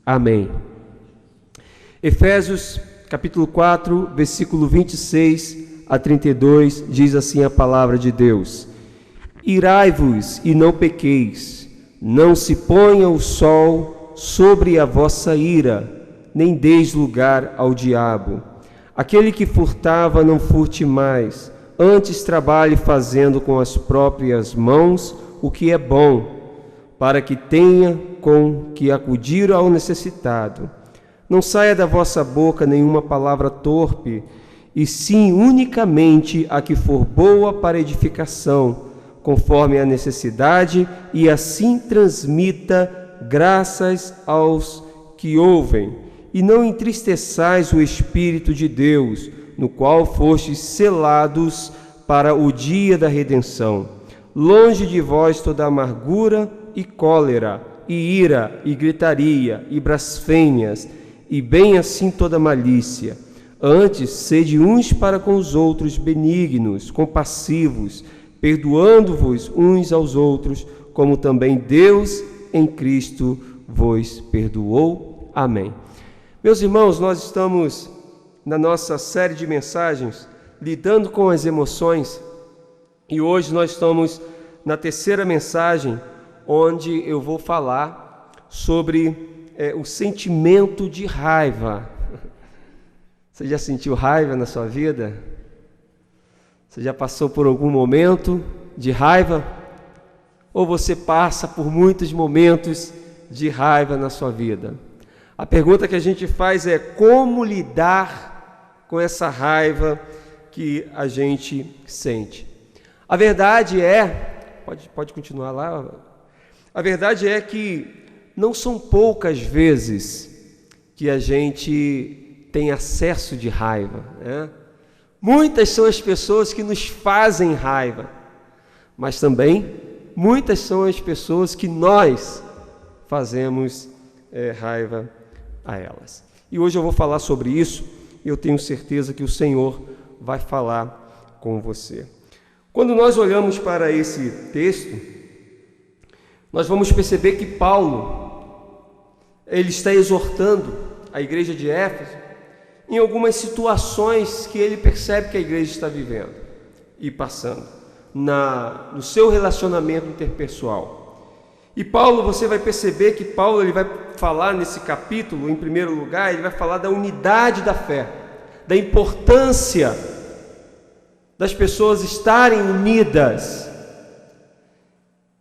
Amém. Efésios capítulo 4, versículo 26 a 32, diz assim a palavra de Deus: Irai-vos e não pequeis, não se ponha o sol sobre a vossa ira, nem deis lugar ao diabo. Aquele que furtava, não furte mais, antes trabalhe fazendo com as próprias mãos o que é bom, para que tenha com que acudir ao necessitado. Não saia da vossa boca nenhuma palavra torpe, e sim unicamente a que for boa para edificação, conforme a necessidade, e assim transmita graças aos que ouvem. E não entristeçais o Espírito de Deus, no qual fostes selados para o dia da redenção. Longe de vós toda amargura e cólera, e ira, e gritaria, e blasfêmias, e bem assim toda malícia. Antes, sede uns para com os outros benignos, compassivos, perdoando-vos uns aos outros, como também Deus em Cristo vos perdoou. Amém. Meus irmãos, nós estamos na nossa série de mensagens lidando com as emoções, e hoje nós estamos na terceira mensagem, onde eu vou falar sobre o sentimento de raiva. Você já sentiu raiva na sua vida? Você já passou por algum momento de raiva? Ou você passa por muitos momentos de raiva na sua vida? A pergunta que a gente faz é: como lidar com essa raiva que a gente sente? A verdade é, pode continuar lá. A verdade é que não são poucas vezes que a gente tem acesso de raiva, né? Muitas são as pessoas que nos fazem raiva, mas também muitas são as pessoas que nós fazemos raiva a elas. E hoje eu vou falar sobre isso, e eu tenho certeza que o Senhor vai falar com você. Quando nós olhamos para esse texto, nós vamos perceber que Paulo, ele está exortando a igreja de Éfeso em algumas situações que ele percebe que a igreja está vivendo e passando no seu relacionamento interpessoal. E Paulo, você vai perceber que Paulo ele vai falar nesse capítulo, em primeiro lugar, ele vai falar da unidade da fé, da importância das pessoas estarem unidas.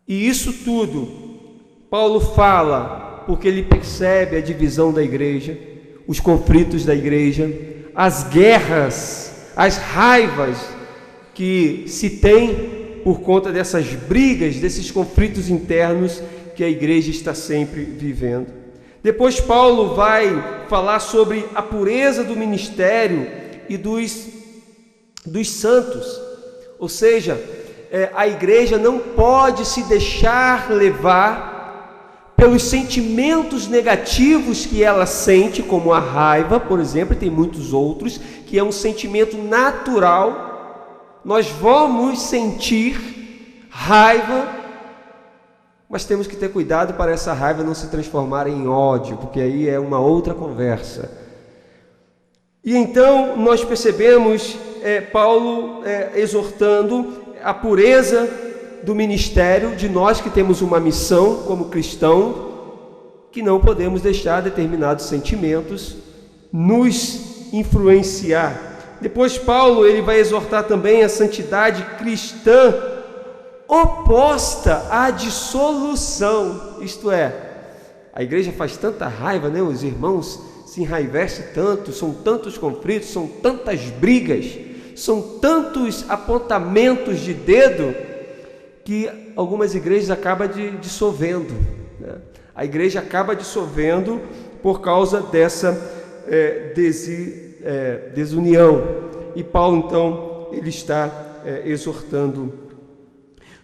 E isso tudo, Paulo fala porque ele percebe a divisão da igreja, os conflitos da igreja, as guerras, as raivas que se tem por conta dessas brigas, desses conflitos internos que a igreja está sempre vivendo. Depois Paulo vai falar sobre a pureza do ministério e dos santos, ou seja, a igreja não pode se deixar levar pelos sentimentos negativos que ela sente, como a raiva, por exemplo, e tem muitos outros, que é um sentimento natural. Nós vamos sentir raiva, mas temos que ter cuidado para essa raiva não se transformar em ódio, porque aí é uma outra conversa. E então nós percebemos Paulo exortando a pureza do ministério, de nós que temos uma missão como cristão, que não podemos deixar determinados sentimentos nos influenciar. Depois Paulo ele vai exortar também a santidade cristã oposta à dissolução, isto é, a igreja faz tanta raiva, né? Os irmãos se enraivecem tanto, são tantos conflitos, são tantas brigas, são tantos apontamentos de dedo, que algumas igrejas acabam dissolvendo, né? A igreja acaba dissolvendo por causa dessa desunião. E Paulo, então, ele está exortando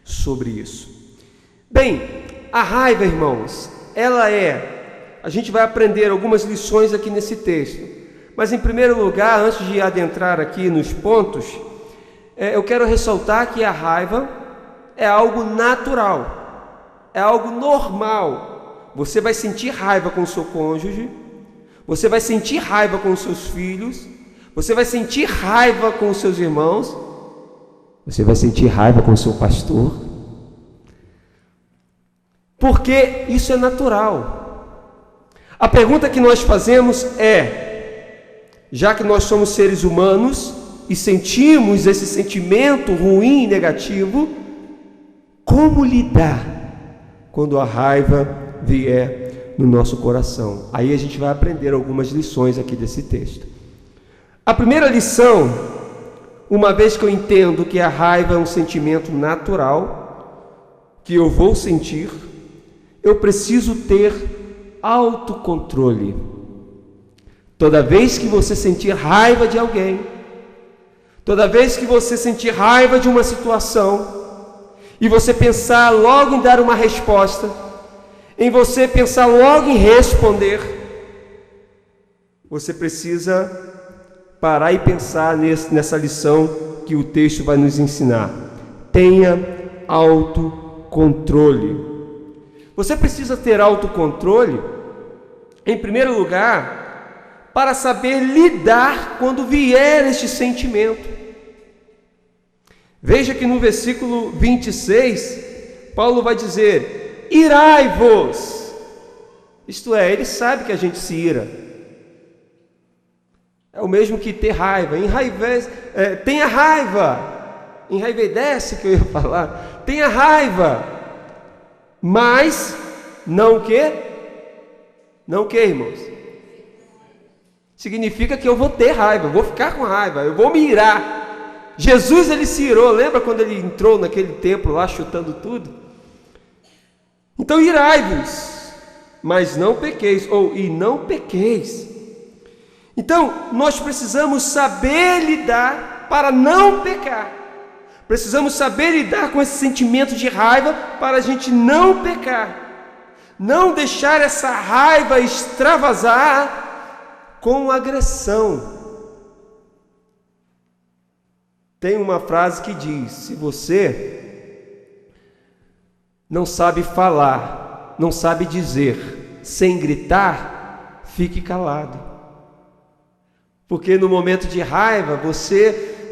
sobre isso. Bem, a raiva, irmãos, a gente vai aprender algumas lições aqui nesse texto. Mas em primeiro lugar, antes de adentrar aqui nos pontos, eu quero ressaltar que a raiva é algo natural, é algo normal. Você vai sentir raiva com o seu cônjuge, você vai sentir raiva com os seus filhos, você vai sentir raiva com os seus irmãos, você vai sentir raiva com o seu pastor, porque isso é natural. A pergunta que nós fazemos é, já que nós somos seres humanos e sentimos esse sentimento ruim e negativo, como lidar quando a raiva vier no nosso coração? Aí a gente vai aprender algumas lições aqui desse texto. A primeira lição, uma vez que eu entendo que a raiva é um sentimento natural, que eu vou sentir, eu preciso ter autocontrole. Toda vez que você sentir raiva de alguém, toda vez que você sentir raiva de uma situação, e você pensar logo em dar uma resposta, em você pensar logo em responder, você precisa parar e pensar nessa lição que o texto vai nos ensinar. Tenha autocontrole. Você precisa ter autocontrole, em primeiro lugar, para saber lidar quando vier este sentimento. Veja que no versículo 26, Paulo vai dizer: irai-vos. Isto é, ele sabe que a gente se ira. É o mesmo que ter raiva. Tenha raiva. Enraivece, que eu ia falar. Tenha raiva. Mas não o quê? Não o quê, irmãos? Significa que eu vou ter raiva, eu vou ficar com raiva, eu vou me irar. Jesus, ele se irou. Lembra quando ele entrou naquele templo lá chutando tudo? Então irai-vos, mas não pequeis, e não pequeis. Então, nós precisamos saber lidar para não pecar. Precisamos saber lidar com esse sentimento de raiva para a gente não pecar. Não deixar essa raiva extravasar com agressão. Tem uma frase que diz: se você não sabe falar, não sabe dizer, sem gritar, fique calado. Porque no momento de raiva, você,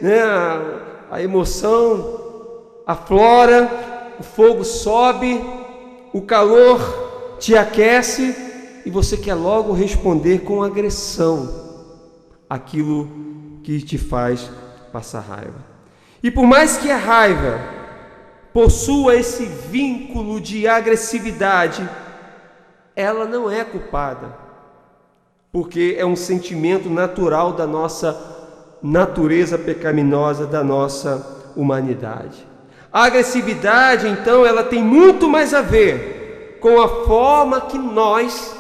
a emoção aflora, o fogo sobe, o calor te aquece e você quer logo responder com agressão aquilo que te faz passar raiva. E por mais que a raiva possua esse vínculo de agressividade, ela não é culpada. Porque é um sentimento natural da nossa natureza pecaminosa, da nossa humanidade. A agressividade, então, ela tem muito mais a ver com a forma que nós,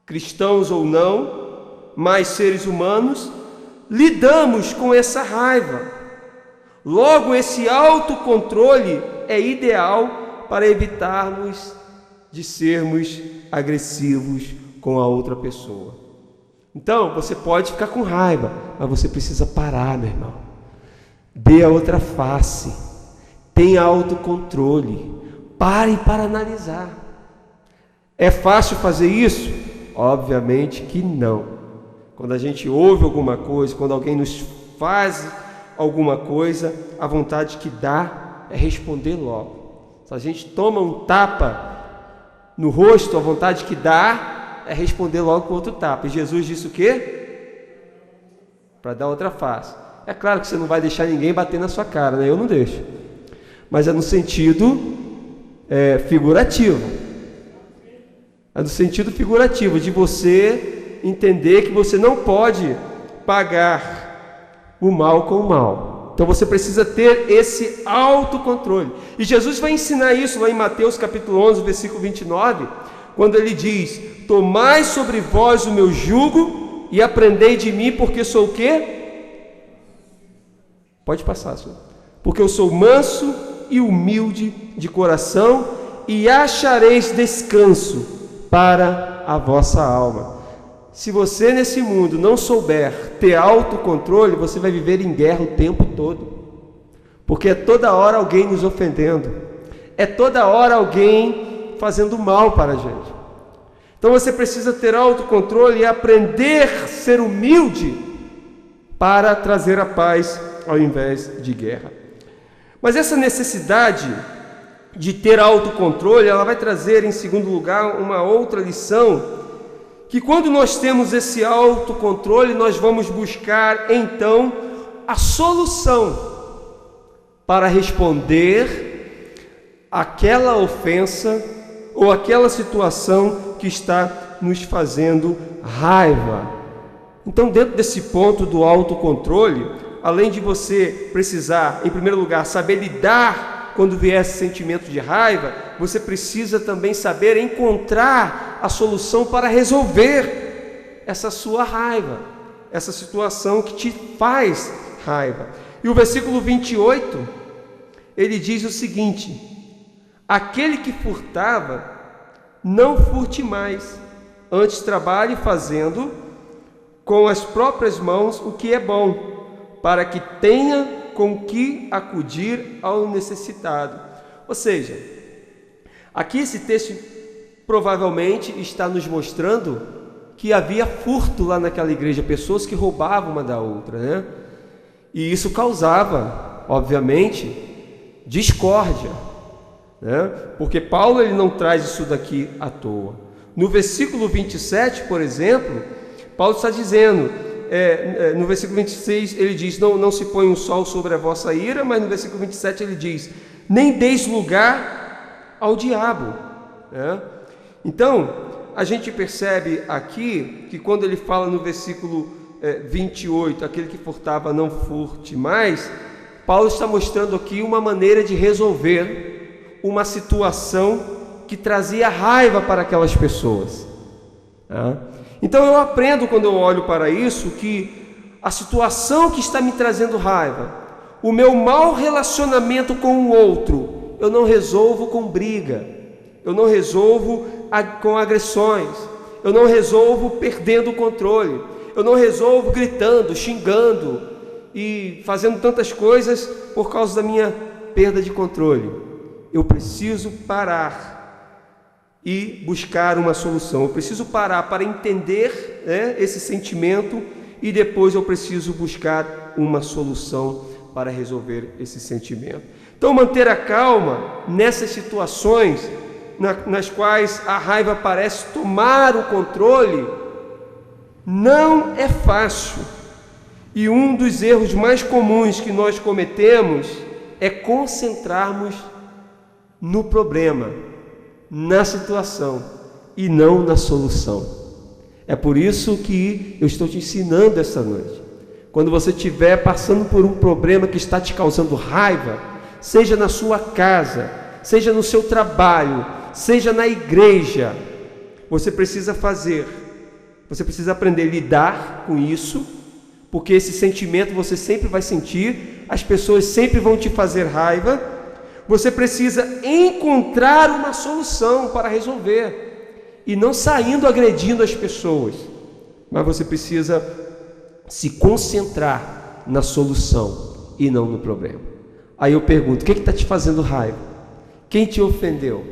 cristãos ou não, mais seres humanos, lidamos com essa raiva. Logo, esse autocontrole é ideal para evitarmos de sermos agressivos com a outra pessoa. Então, você pode ficar com raiva, mas você precisa parar, meu irmão. Dê a outra face. Tenha autocontrole. Pare para analisar. É fácil fazer isso? Obviamente que não. Quando a gente ouve alguma coisa, quando alguém nos faz alguma coisa, a vontade que dá é responder logo. Se a gente toma um tapa no rosto, a vontade que dá é responder logo com outro tapa. E Jesus disse o quê? Para dar outra face. É claro que você não vai deixar ninguém bater na sua cara, né? Eu não deixo. Mas é no sentido figurativo. É no sentido figurativo de você entender que você não pode pagar o mal com o mal. Então você precisa ter esse autocontrole. E Jesus vai ensinar isso lá em Mateus capítulo 11, versículo 29, quando ele diz: tomai sobre vós o meu jugo e aprendei de mim, porque sou o quê? Pode passar, senhor. Porque eu sou manso e humilde de coração e achareis descanso para a vossa alma. Se você nesse mundo não souber ter autocontrole, você vai viver em guerra o tempo todo. Porque é toda hora alguém nos ofendendo. É toda hora alguém fazendo mal para a gente. Então você precisa ter autocontrole e aprender a ser humilde para trazer a paz ao invés de guerra. Mas essa necessidade de ter autocontrole, ela vai trazer em segundo lugar uma outra lição, que quando nós temos esse autocontrole, nós vamos buscar então a solução para responder àquela ofensa ou àquela situação que está nos fazendo raiva. Então, dentro desse ponto do autocontrole, além de você precisar, em primeiro lugar, saber lidar quando vier esse sentimento de raiva, você precisa também saber encontrar a solução para resolver essa sua raiva, essa situação que te faz raiva. E o versículo 28, ele diz o seguinte: aquele que furtava, não furte mais, antes trabalhe fazendo com as próprias mãos o que é bom, para que tenha com que acudir ao necessitado. Ou seja, aqui esse texto provavelmente está nos mostrando que havia furto lá naquela igreja, pessoas que roubavam uma da outra, né? E isso causava, obviamente, discórdia, né? Porque Paulo ele não traz isso daqui à toa. No versículo 27, por exemplo, Paulo está dizendo, no versículo 26 ele diz, não se põe o sol sobre a vossa ira, mas no versículo 27 ele diz, nem deis lugar ao diabo, né? Então, a gente percebe aqui que quando ele fala no versículo 28, aquele que furtava não furte mais, Paulo está mostrando aqui uma maneira de resolver uma situação que trazia raiva para aquelas pessoas, né? Então eu aprendo quando eu olho para isso que a situação que está me trazendo raiva, o meu mau relacionamento com o outro, eu não resolvo com briga, eu não resolvo com agressões, eu não resolvo perdendo o controle, eu não resolvo gritando, xingando e fazendo tantas coisas por causa da minha perda de controle. Eu preciso parar e buscar uma solução. Eu preciso parar para entender, né, esse sentimento e depois eu preciso buscar uma solução para resolver esse sentimento. Então, manter a calma nessas situações nas quais a raiva parece tomar o controle não é fácil. E um dos erros mais comuns que nós cometemos é concentrarmos no problema, na situação e não na solução. É por isso que eu estou te ensinando essa noite. Quando você estiver passando por um problema que está te causando raiva, seja na sua casa, seja no seu trabalho, seja na igreja, você precisa aprender a lidar com isso, porque esse sentimento você sempre vai sentir, as pessoas sempre vão te fazer raiva. Você precisa encontrar uma solução para resolver e não saindo agredindo as pessoas, mas você precisa se concentrar na solução e não no problema. Aí eu pergunto, o que está te fazendo raiva? Quem te ofendeu?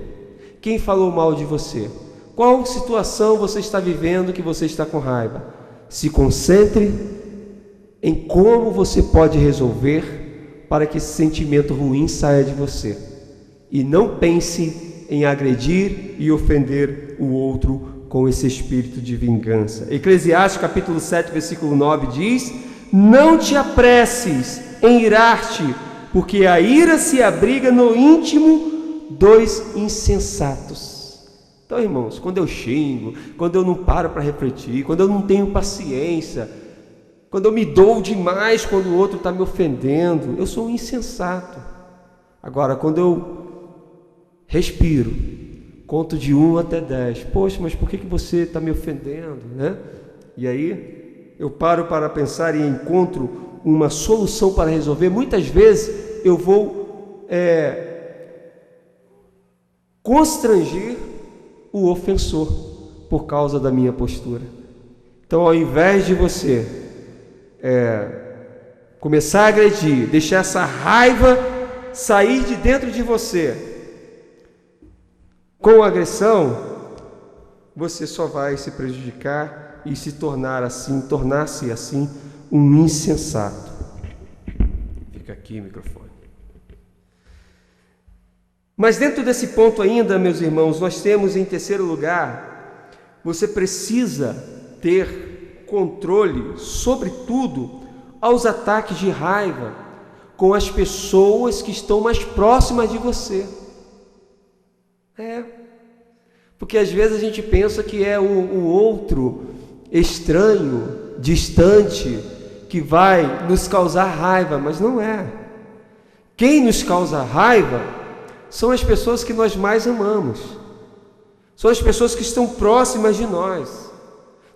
Quem falou mal de você? Qual situação você está vivendo que você está com raiva? Se concentre em como você pode resolver para que esse sentimento ruim saia de você. E não pense em agredir e ofender o outro com esse espírito de vingança. Eclesiastes capítulo 7, versículo 9 diz: não te apresses em irar-te, porque a ira se abriga no íntimo dos insensatos. Então, irmãos, quando eu xingo, quando eu não paro para refletir, quando eu não tenho paciência, quando eu me dou demais quando o outro está me ofendendo, eu sou um insensato. Agora, quando eu respiro, conto de 1 até 10, poxa, mas por que você está me ofendendo, né? E aí eu paro para pensar e encontro uma solução para resolver. Muitas vezes eu vou constranger o ofensor por causa da minha postura. Então, ao invés de você começar a agredir, deixar essa raiva sair de dentro de você com agressão, você só vai se prejudicar e tornar-se assim um insensato. Fica aqui o microfone. Mas dentro desse ponto ainda, meus irmãos, nós temos em terceiro lugar, você precisa ter controle, sobretudo, aos ataques de raiva com as pessoas que estão mais próximas de você. Porque às vezes a gente pensa que é o outro estranho, distante, que vai nos causar raiva, mas não é. Quem nos causa raiva são as pessoas que nós mais amamos, são as pessoas que estão próximas de nós,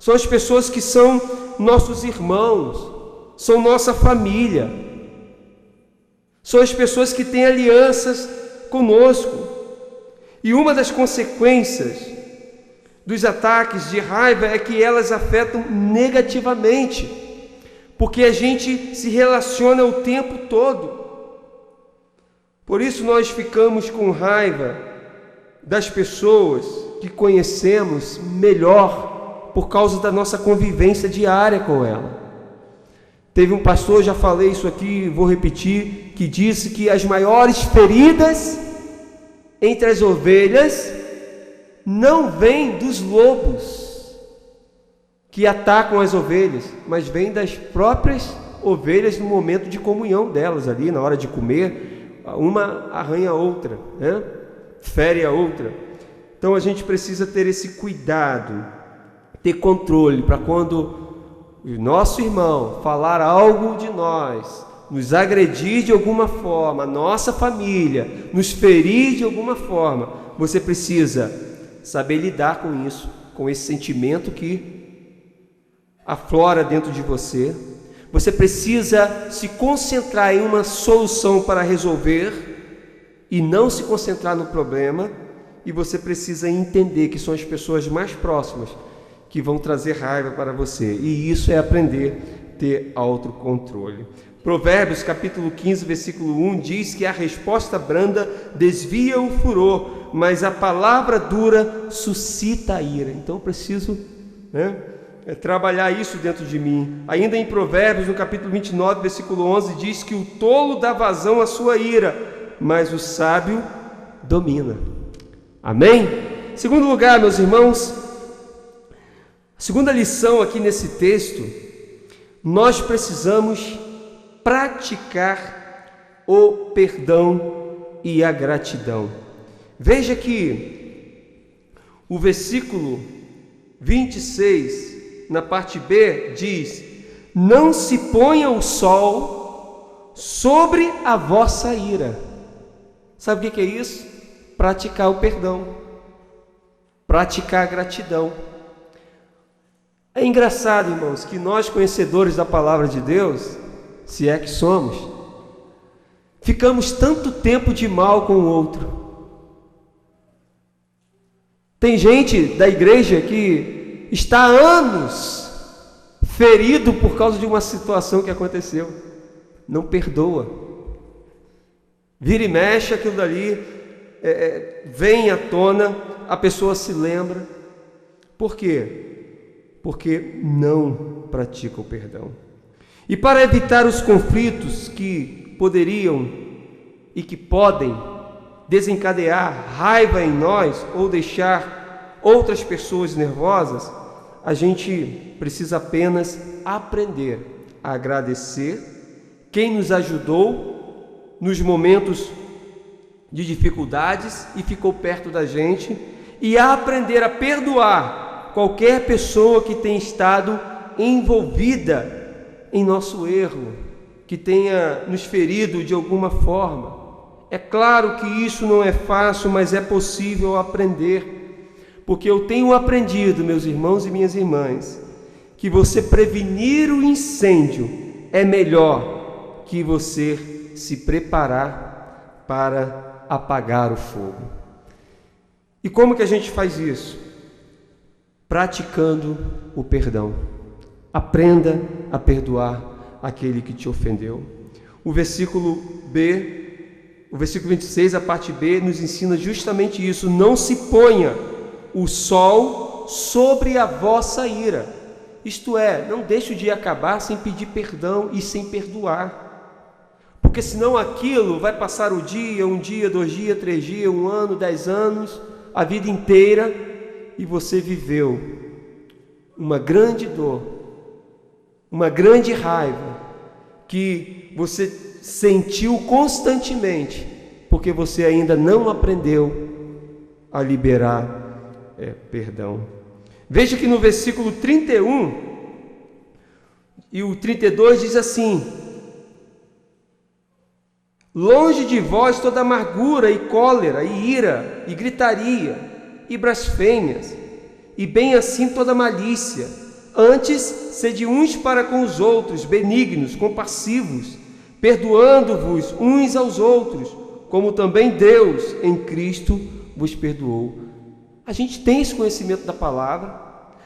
são as pessoas que são nossos irmãos, são nossa família, são as pessoas que têm alianças conosco. E uma das consequências dos ataques de raiva é que elas afetam negativamente, porque a gente se relaciona o tempo todo. Por isso nós ficamos com raiva das pessoas que conhecemos melhor por causa da nossa convivência diária com ela. Teve um pastor, já falei isso aqui, vou repetir, que disse que as maiores feridas entre as ovelhas não vêm dos lobos que atacam as ovelhas, mas vêm das próprias ovelhas no momento de comunhão delas ali, na hora de comer, uma arranha a outra, né? Fere a outra. Então a gente precisa ter esse cuidado, ter controle, para quando o nosso irmão falar algo de nós, nos agredir de alguma forma, nossa família, nos ferir de alguma forma, você precisa saber lidar com isso, com esse sentimento que aflora dentro de você. Você precisa se concentrar em uma solução para resolver e não se concentrar no problema, e você precisa entender que são as pessoas mais próximas que vão trazer raiva para você, e isso é aprender a ter autocontrole. Provérbios capítulo 15, versículo 1 diz que a resposta branda desvia o furor, mas a palavra dura suscita a ira. Então eu preciso trabalhar isso dentro de mim. Ainda em Provérbios, no capítulo 29, versículo 11, diz que o tolo dá vazão à sua ira, mas o sábio domina. Amém? Segundo lugar, meus irmãos, a segunda lição aqui nesse texto, nós precisamos praticar o perdão e a gratidão. Veja que o versículo 26, na parte B, diz: não se ponha o sol sobre a vossa ira. Sabe o que é isso? Praticar o perdão, praticar a gratidão. É engraçado, irmãos, que nós, conhecedores da palavra de Deus, se é que somos, ficamos tanto tempo de mal com o outro. Tem gente da igreja que está há anos ferido por causa de uma situação que aconteceu, não perdoa, vira e mexe, aquilo dali vem à tona, a pessoa se lembra. Por quê? Porque não pratica o perdão. E para evitar os conflitos que poderiam e que podem desencadear raiva em nós ou deixar outras pessoas nervosas, a gente precisa apenas aprender a agradecer quem nos ajudou nos momentos de dificuldades e ficou perto da gente, e a aprender a perdoar qualquer pessoa que tenha estado envolvida em nosso erro, que tenha nos ferido de alguma forma. É claro que isso não é fácil, mas é possível aprender, porque eu tenho aprendido, meus irmãos e minhas irmãs, que você prevenir o incêndio é melhor que você se preparar para apagar o fogo. E como que a gente faz isso? Praticando o perdão. Aprenda a perdoar aquele que te ofendeu. O versículo 26, a parte B, nos ensina justamente isso. Não se ponha o sol sobre a vossa ira. Isto é, não deixe o dia acabar sem pedir perdão e sem perdoar. Porque senão aquilo vai passar o dia, 1 dia, 2 dias, 3 dias, 1 ano, 10 anos, a vida inteira, e você viveu uma grande dor, uma grande raiva, que você sentiu constantemente, porque você ainda não aprendeu a liberar perdão. Veja que no versículo 31 e o 32 diz assim: longe de vós toda amargura e cólera e ira e gritaria e blasfêmias, e bem assim toda malícia. Antes, sede uns para com os outros, benignos, compassivos, perdoando-vos uns aos outros, como também Deus em Cristo vos perdoou. A gente tem esse conhecimento da palavra,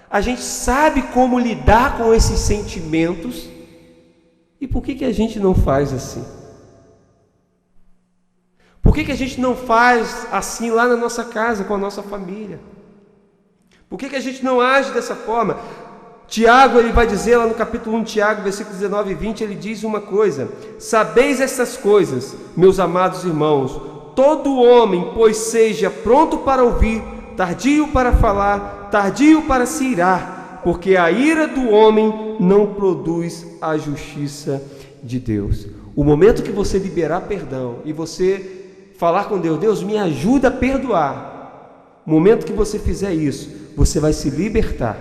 a gente sabe como lidar com esses sentimentos, e por que a gente não faz assim? Por que a gente não faz assim lá na nossa casa, com a nossa família? Por que a gente não age dessa forma? Tiago, ele vai dizer lá no capítulo 1 de Tiago, versículos 19 e 20, ele diz uma coisa: sabeis essas coisas, meus amados irmãos, todo homem, pois seja pronto para ouvir, tardio para falar, tardio para se irar, porque a ira do homem não produz a justiça de Deus. O momento que você liberar perdão e você falar com Deus, Deus me ajuda a perdoar, o momento que você fizer isso, você vai se libertar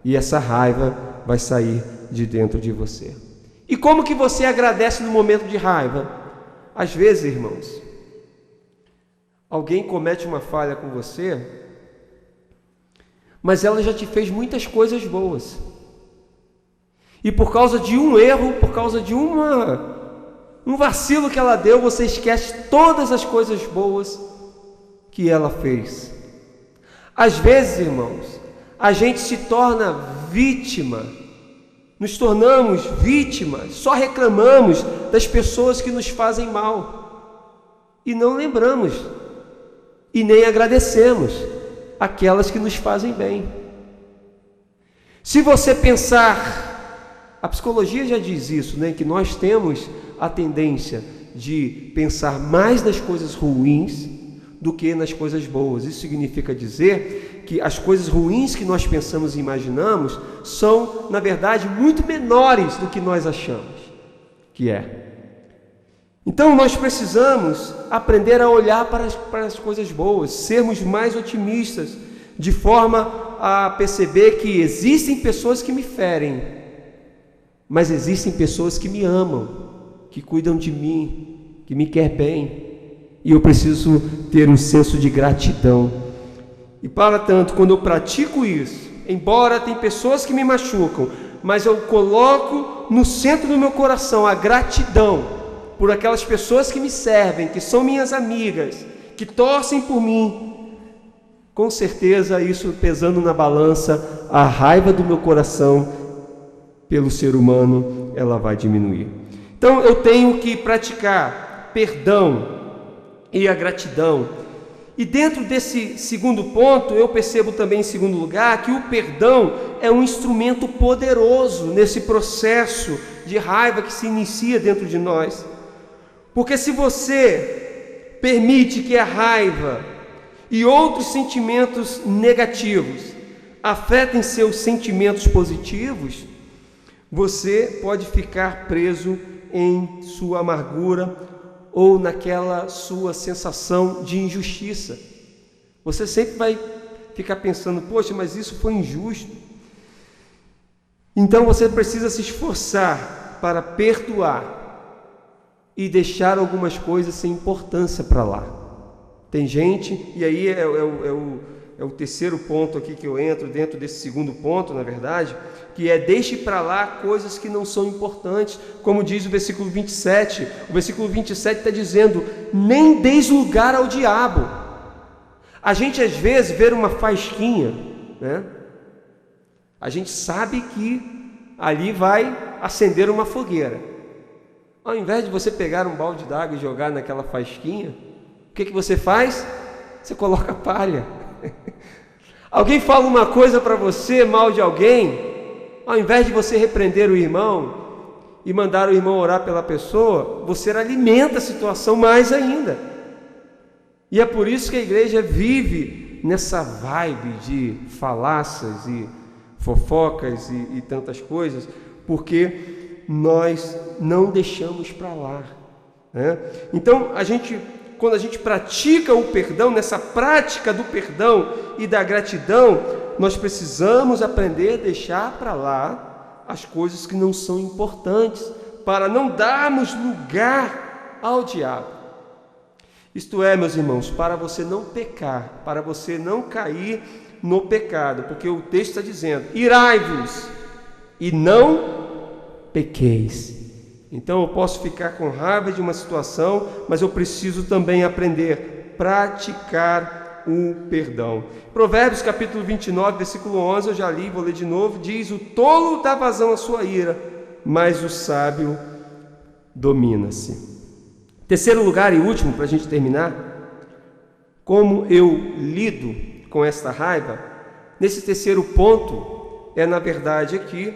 e essa raiva vai sair de dentro de você. E como que você agradece no momento de raiva? Às vezes, irmãos, alguém comete uma falha com você, mas ela já te fez muitas coisas boas, e por causa de um erro, por causa de um vacilo que ela deu, você esquece todas as coisas boas que ela fez. Às vezes, irmãos, a gente se torna vítima, nos tornamos vítimas, só reclamamos das pessoas que nos fazem mal, e não lembramos, e nem agradecemos aquelas que nos fazem bem. Se você pensar, a psicologia já diz isso, né, que nós temos a tendência de pensar mais nas coisas ruins do que nas coisas boas. Isso significa dizer que as coisas ruins que nós pensamos e imaginamos são, na verdade, muito menores do que nós achamos que é. Então nós precisamos aprender a olhar para as coisas boas, sermos mais otimistas, de forma a perceber que existem pessoas que me ferem, mas existem pessoas que me amam, que cuidam de mim, que me quer bem, e eu preciso ter um senso de gratidão. E para tanto, quando eu pratico isso, embora tem pessoas que me machucam, mas eu coloco no centro do meu coração a gratidão por aquelas pessoas que me servem, que são minhas amigas, que torcem por mim, com certeza isso pesando na balança, a raiva do meu coração pelo ser humano, ela vai diminuir. Então eu tenho que praticar perdão e a gratidão. E dentro desse segundo ponto, eu percebo também em segundo lugar que o perdão é um instrumento poderoso nesse processo de raiva que se inicia dentro de nós. Porque se você permite que a raiva e outros sentimentos negativos afetem seus sentimentos positivos, você pode ficar preso em sua amargura ou naquela sua sensação de injustiça. Você sempre vai ficar pensando, poxa, mas isso foi injusto. Então você precisa se esforçar para perdoar e deixar algumas coisas sem importância para lá. Tem gente, e aí é o terceiro ponto aqui que eu entro dentro desse segundo ponto, na verdade, que é deixe para lá coisas que não são importantes, como diz o versículo 27. O versículo 27 está dizendo, nem deis lugar ao diabo. A gente às vezes vê uma faísquinha, né? A gente sabe que ali vai acender uma fogueira. Ao invés de você pegar um balde d'água e jogar naquela faísquinha, o que você faz? Você coloca palha. Alguém fala uma coisa para você, mal de alguém, ao invés de você repreender o irmão e mandar o irmão orar pela pessoa, você alimenta a situação mais ainda. E é por isso que a igreja vive nessa vibe de falácias e fofocas e tantas coisas, porque nós não deixamos para lá, né? Então, quando a gente pratica o perdão, nessa prática do perdão e da gratidão, nós precisamos aprender a deixar para lá as coisas que não são importantes, para não darmos lugar ao diabo. Isto é, meus irmãos, para você não pecar, para você não cair no pecado, porque o texto está dizendo: irai-vos e não pequeis. Então eu posso ficar com raiva de uma situação, mas eu preciso também aprender a praticar o perdão. Provérbios capítulo 29, versículo 11, eu já li, vou ler de novo, diz: o tolo dá vazão à sua ira, mas o sábio domina-se. Terceiro lugar e último, para a gente terminar, como eu lido com esta raiva. Nesse terceiro ponto, na verdade aqui,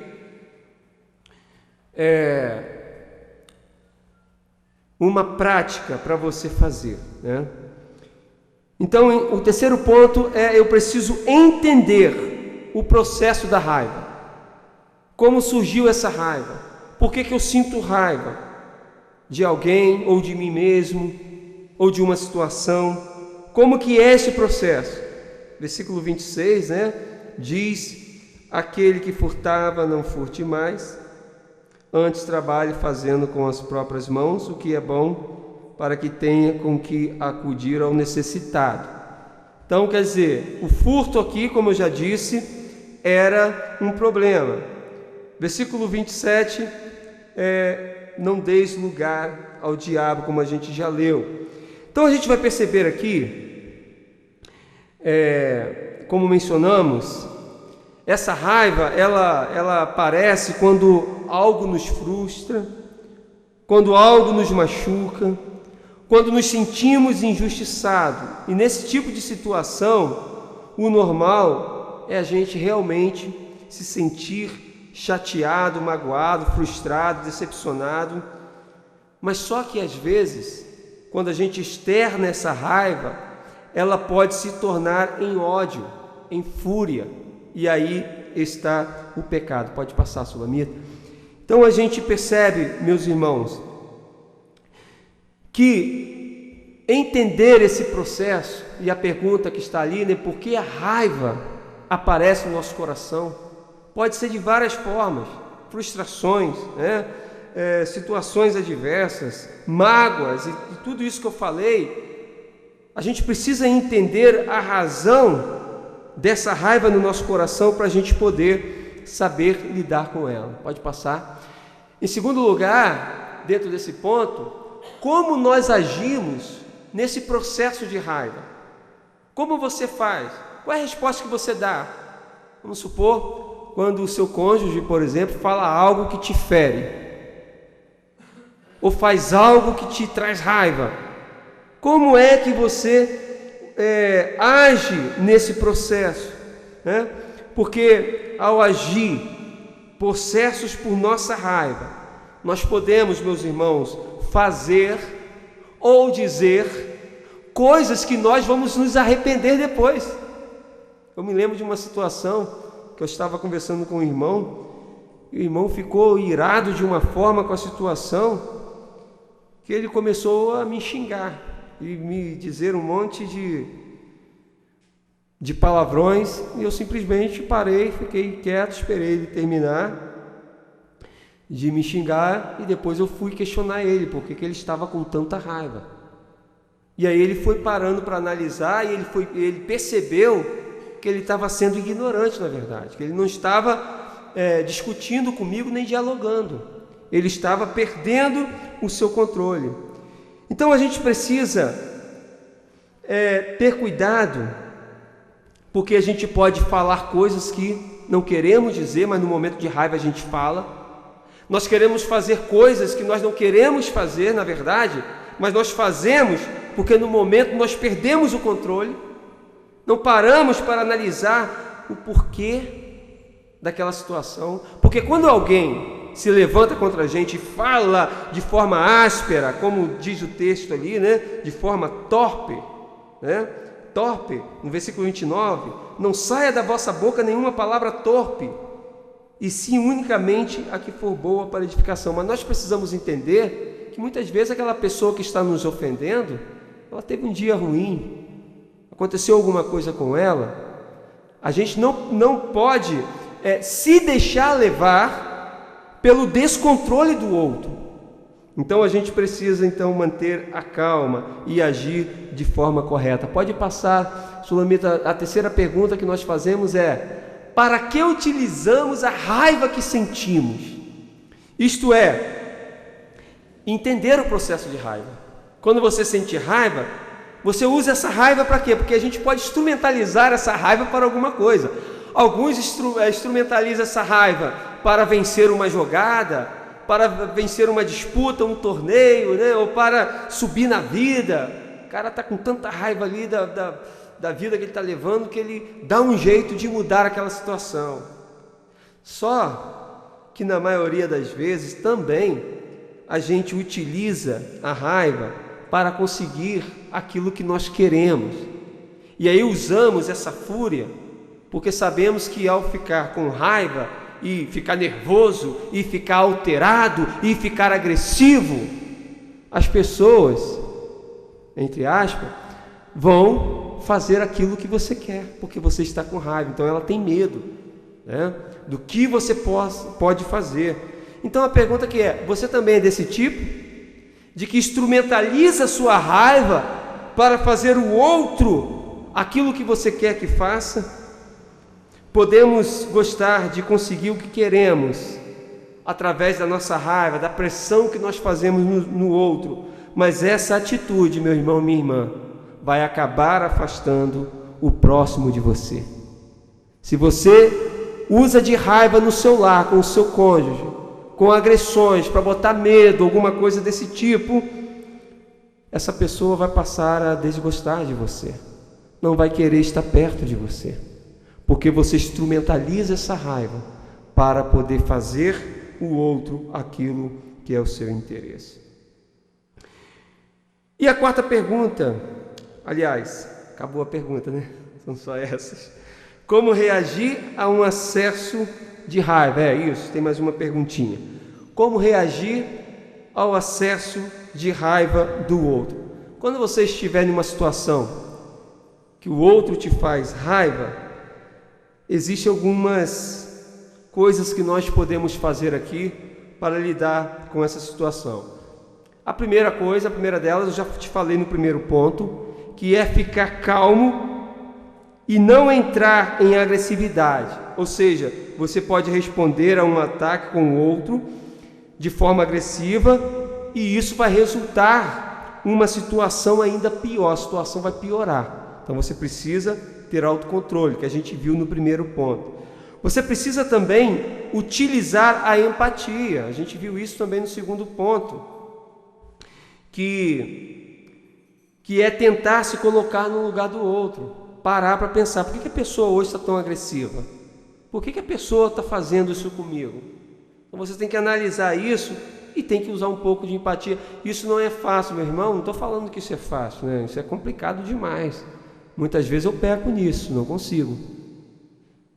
uma prática para você fazer, né? Então, o terceiro ponto eu preciso entender o processo da raiva. Como surgiu essa raiva? Por que eu sinto raiva de alguém, ou de mim mesmo, ou de uma situação? Como que é esse processo? Versículo 26, né? Diz: aquele que furtava, não furte mais, antes trabalhe fazendo com as próprias mãos o que é bom, para que tenha com que acudir ao necessitado. Então, quer dizer, o furto aqui, como eu já disse, era um problema. Versículo 27, não deis lugar ao diabo, como a gente já leu. Então a gente vai perceber aqui, como mencionamos, essa raiva, ela aparece quando algo nos frustra, quando algo nos machuca, quando nos sentimos injustiçados. E nesse tipo de situação, o normal é a gente realmente se sentir chateado, magoado, frustrado, decepcionado. Mas só que às vezes, quando a gente externa essa raiva, ela pode se tornar em ódio, em fúria, e aí está o pecado. Pode passar, Sulamita. Então a gente percebe, meus irmãos, que entender esse processo, e a pergunta que está ali, né, por que a raiva aparece no nosso coração? Pode ser de várias formas: frustrações, né? Situações adversas, mágoas e tudo isso que eu falei. A gente precisa entender a razão dessa raiva no nosso coração para a gente poder saber lidar com ela. Pode passar. Em segundo lugar, dentro desse ponto, como nós agimos nesse processo de raiva? Como você faz? Qual é a resposta que você dá? Vamos supor, quando o seu cônjuge, por exemplo, fala algo que te fere, ou faz algo que te traz raiva. Como é que você age nesse processo, né? Porque ao agir possessos por nossa raiva, nós podemos, meus irmãos, fazer ou dizer coisas que nós vamos nos arrepender depois. Eu me lembro de uma situação que eu estava conversando com um irmão, e o irmão ficou irado de uma forma com a situação, que ele começou a me xingar e me dizer um monte de palavrões, e eu simplesmente parei, fiquei quieto, esperei ele terminar de me xingar, e depois eu fui questionar ele, porque que ele estava com tanta raiva. E aí ele foi parando para analisar, e ele percebeu que ele estava sendo ignorante, na verdade, que ele não estava discutindo comigo nem dialogando, ele estava perdendo o seu controle. Então a gente precisa ter cuidado, porque a gente pode falar coisas que não queremos dizer, mas no momento de raiva a gente fala. Nós queremos fazer coisas que nós não queremos fazer, na verdade, mas nós fazemos porque no momento nós perdemos o controle, não paramos para analisar o porquê daquela situação. Porque quando alguém se levanta contra a gente e fala de forma áspera, como diz o texto ali, né? De forma torpe, né? Torpe, no versículo 29, não saia da vossa boca nenhuma palavra torpe, e sim unicamente a que for boa para edificação. Mas nós precisamos entender que muitas vezes aquela pessoa que está nos ofendendo, ela teve um dia ruim, aconteceu alguma coisa com ela. A gente não pode se deixar levar pelo descontrole do outro. Então a gente precisa manter a calma e agir de forma correta. Pode passar, Sulamita. A terceira pergunta que nós fazemos é: para que utilizamos a raiva que sentimos? Isto é, entender o processo de raiva. Quando você sente raiva, você usa essa raiva para quê? Porque a gente pode instrumentalizar essa raiva para alguma coisa. Alguns instrumentalizam essa raiva para vencer uma jogada, para vencer uma disputa, um torneio, né? Ou para subir na vida. O cara está com tanta raiva ali da vida que ele está levando, que ele dá um jeito de mudar aquela situação. Só que na maioria das vezes também a gente utiliza a raiva para conseguir aquilo que nós queremos. E aí usamos essa fúria, porque sabemos que ao ficar com raiva e ficar nervoso, e ficar alterado, e ficar agressivo, as pessoas, entre aspas, vão fazer aquilo que você quer, porque você está com raiva. Então ela tem medo, né, do que você pode fazer. Então a pergunta que é: você também é desse tipo? De que instrumentaliza a sua raiva para fazer o outro aquilo que você quer que faça? Podemos gostar de conseguir o que queremos através da nossa raiva, da pressão que nós fazemos no outro, mas essa atitude, meu irmão, minha irmã, vai acabar afastando o próximo de você. Se você usa de raiva no seu lar, com o seu cônjuge, com agressões, para botar medo, alguma coisa desse tipo, essa pessoa vai passar a desgostar de você, não vai querer estar perto de você, porque você instrumentaliza essa raiva para poder fazer o outro aquilo que é o seu interesse. E a quarta pergunta, aliás, acabou a pergunta, né? São só essas. Como reagir a um acesso de raiva? É isso, tem mais uma perguntinha. Como reagir ao acesso de raiva do outro? Quando você estiver em uma situação que o outro te faz raiva, existem algumas coisas que nós podemos fazer aqui para lidar com essa situação. A primeira delas, eu já te falei no primeiro ponto, que é ficar calmo e não entrar em agressividade. Ou seja, você pode responder a um ataque com o outro de forma agressiva, e isso vai resultar em uma situação ainda pior, a situação vai piorar. Então você precisa ter autocontrole, que a gente viu no primeiro ponto. Você precisa também utilizar a empatia, a gente viu isso também no segundo ponto, que é tentar se colocar no lugar do outro, parar para pensar: por que a pessoa hoje está tão agressiva? Por que a pessoa está fazendo isso comigo? Então você tem que analisar isso e tem que usar um pouco de empatia. Isso não é fácil, meu irmão, não estou falando que isso é fácil, né? Isso é complicado demais. Muitas vezes eu peco nisso, não consigo.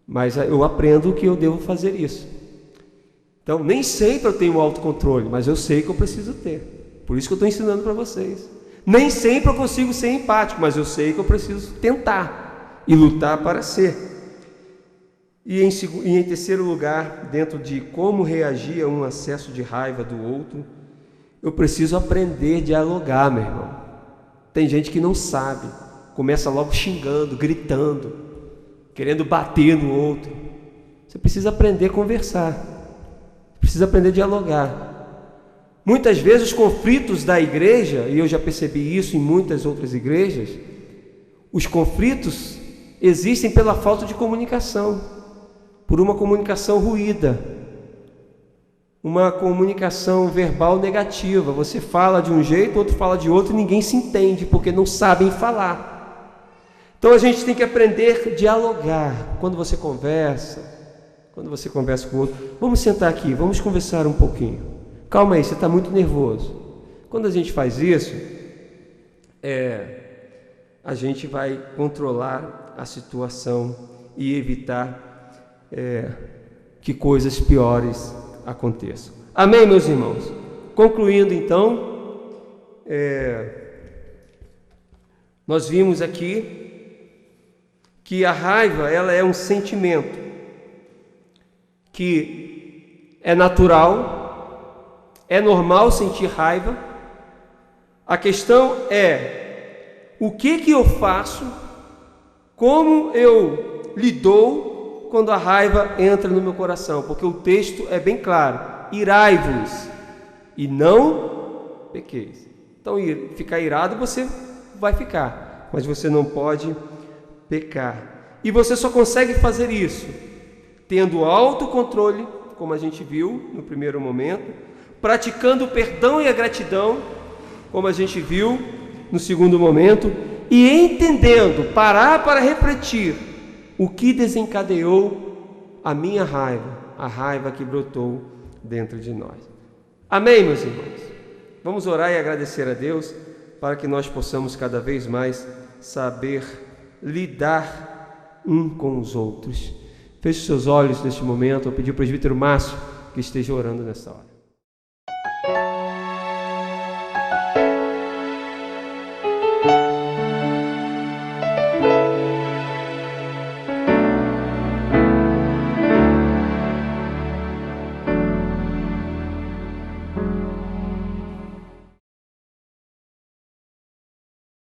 Mas eu aprendo que eu devo fazer isso. Então, nem sempre eu tenho autocontrole, mas eu sei que eu preciso ter. Por isso que eu estou ensinando para vocês. Nem sempre eu consigo ser empático, mas eu sei que eu preciso tentar e lutar para ser. E em terceiro lugar, dentro de como reagir a um acesso de raiva do outro, eu preciso aprender a dialogar, meu irmão. Tem gente que não sabe. Começa logo xingando, gritando, querendo bater no outro. Você precisa aprender a conversar, precisa aprender a dialogar. Muitas vezes os conflitos da igreja, e eu já percebi isso em muitas outras igrejas, os conflitos existem pela falta de comunicação, por uma comunicação ruída, uma comunicação verbal negativa. Você fala de um jeito, outro fala de outro e ninguém se entende, porque não sabem falar. Então a gente tem que aprender a dialogar. Quando você conversa com o outro, vamos sentar aqui, vamos conversar um pouquinho. Calma aí, você está muito nervoso. Quando a gente faz isso, a gente vai controlar a situação e evitar que coisas piores aconteçam. Amém, meus irmãos? Concluindo então, nós vimos aqui que a raiva, ela é um sentimento que é natural, é normal sentir raiva. A questão é o que eu faço, como eu lido quando a raiva entra no meu coração, porque o texto é bem claro: irai-vos e não pequeis. Então, ficar irado você vai ficar, mas você não pode pecar. E você só consegue fazer isso tendo autocontrole, como a gente viu no primeiro momento, praticando o perdão e a gratidão, como a gente viu no segundo momento, e entendendo, parar para refletir o que desencadeou a minha raiva, a raiva que brotou dentro de nós. Amém, meus irmãos? Vamos orar e agradecer a Deus para que nós possamos cada vez mais saber lidar um com os outros. Feche seus olhos neste momento. Eu pedi ao presbítero Márcio que esteja orando nesta hora.